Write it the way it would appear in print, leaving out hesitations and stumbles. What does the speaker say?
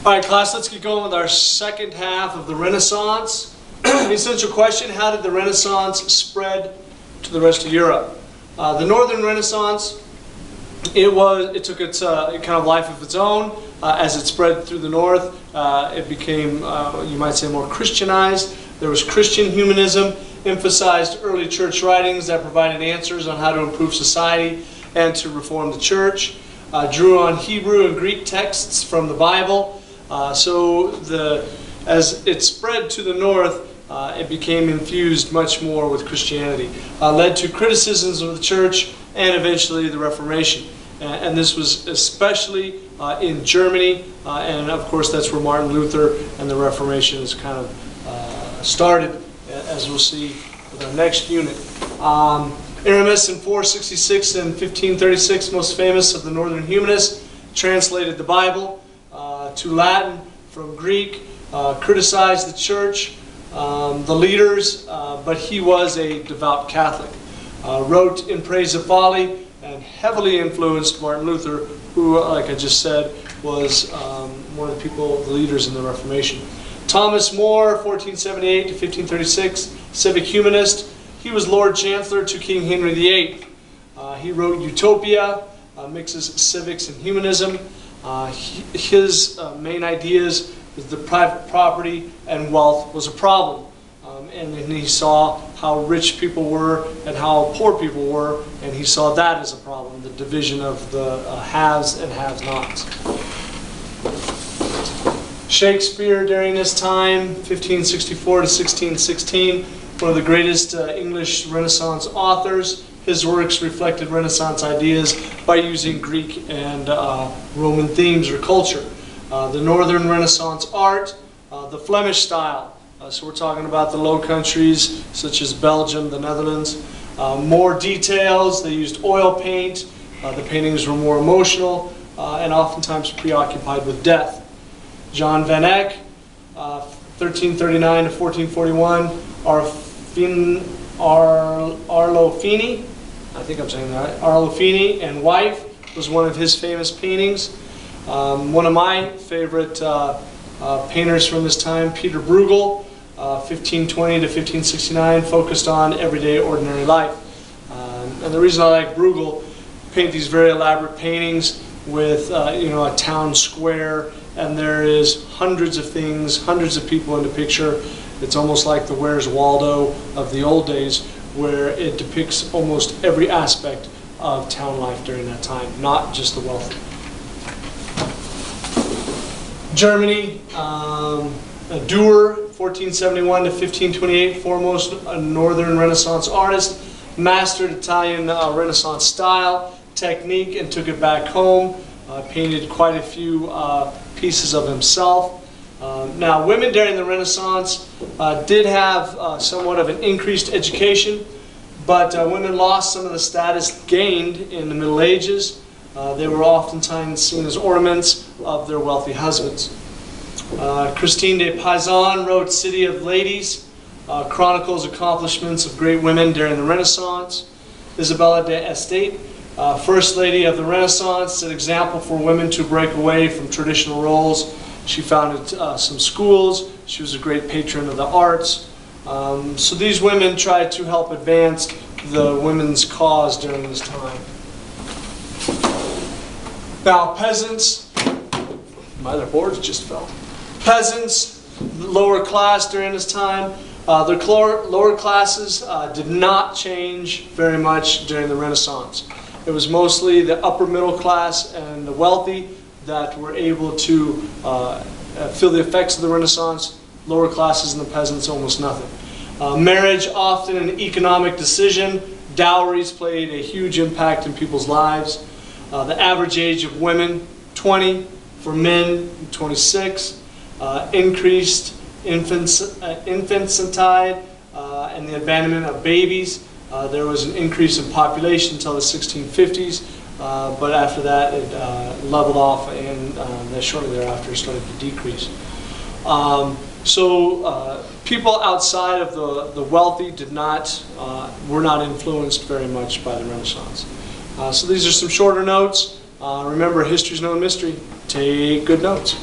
All right, class, let's get going with our second half of the Renaissance. The essential question: how did the Renaissance spread to the rest of Europe? The Northern Renaissance, it took its kind of life of its own. As it spread through the north, it became, you might say, more Christianized. There was Christian humanism, emphasized early church writings that provided answers on how to improve society and to reform the church. Drew on Hebrew and Greek texts from the Bible. As it spread to the north, it became infused much more with Christianity. Led to criticisms of the church and eventually the Reformation. And this was especially in Germany, and of course that's where Martin Luther and the Reformation is kind of started, as we'll see with our next unit. Aramis in 466 and 1536, most famous of the Northern humanists, translated the Bible to Latin from Greek, criticized the church, the leaders, but he was a devout Catholic. Wrote In Praise of Folly and heavily influenced Martin Luther, who, like I just said, was one of the leaders in the Reformation. Thomas More, 1478 to 1536, civic humanist. He was Lord Chancellor to King Henry VIII. He wrote Utopia, mixes civics and humanism. His main ideas was that private property and wealth was a problem. And then he saw how rich people were and how poor people were, and he saw that as a problem, the division of the haves and have-nots. Shakespeare during this time, 1564 to 1616, one of the greatest English Renaissance authors. His works reflected Renaissance ideas by using Greek and Roman themes or culture. The Northern Renaissance art, the Flemish style. So we're talking about the Low Countries, such as Belgium, the Netherlands. More details, they used oil paint. The paintings were more emotional and oftentimes preoccupied with death. John Van Eyck, 1339 to 1441, Arlofini, I think I'm saying that right, Arlofini and Wife was one of his famous paintings. One of my favorite painters from this time, Peter Bruegel, 1520 to 1569, focused on everyday, ordinary life. And the reason I like Bruegel, paint these very elaborate paintings with a town square, and there is hundreds of things, hundreds of people in the picture. It's almost like the Where's Waldo of the old days, where it depicts almost every aspect of town life during that time, not just the wealthy. Germany, Dürer, 1471 to 1528, foremost Northern Renaissance artist, mastered Italian Renaissance style, technique, and took it back home. Painted quite a few pieces of himself. Now, women during the Renaissance did have somewhat of an increased education, but women lost some of the status gained in the Middle Ages. They were oftentimes seen as ornaments of their wealthy husbands. Christine de Pizan wrote City of Ladies, chronicles accomplishments of great women during the Renaissance. Isabella de Este, First Lady of the Renaissance, an example for women to break away from traditional roles. She founded some schools. She was a great patron of the arts. So these women tried to help advance the women's cause during this time. Now, peasants, my other boards just fell. Peasants, lower class during this time, the lower classes did not change very much during the Renaissance. It was mostly the upper middle class and the wealthy that were able to feel the effects of the Renaissance. Lower classes and the peasants, almost nothing. Marriage, often an economic decision. Dowries played a huge impact in people's lives. The average age of women, 20. For men, 26. Increased infanticide and the abandonment of babies. There was an increase in population until the 1650s, but after that it leveled off, and shortly thereafter it started to decrease. People outside of the wealthy were not influenced very much by the Renaissance. So these are some shorter notes. Remember, history's no mystery. Take good notes.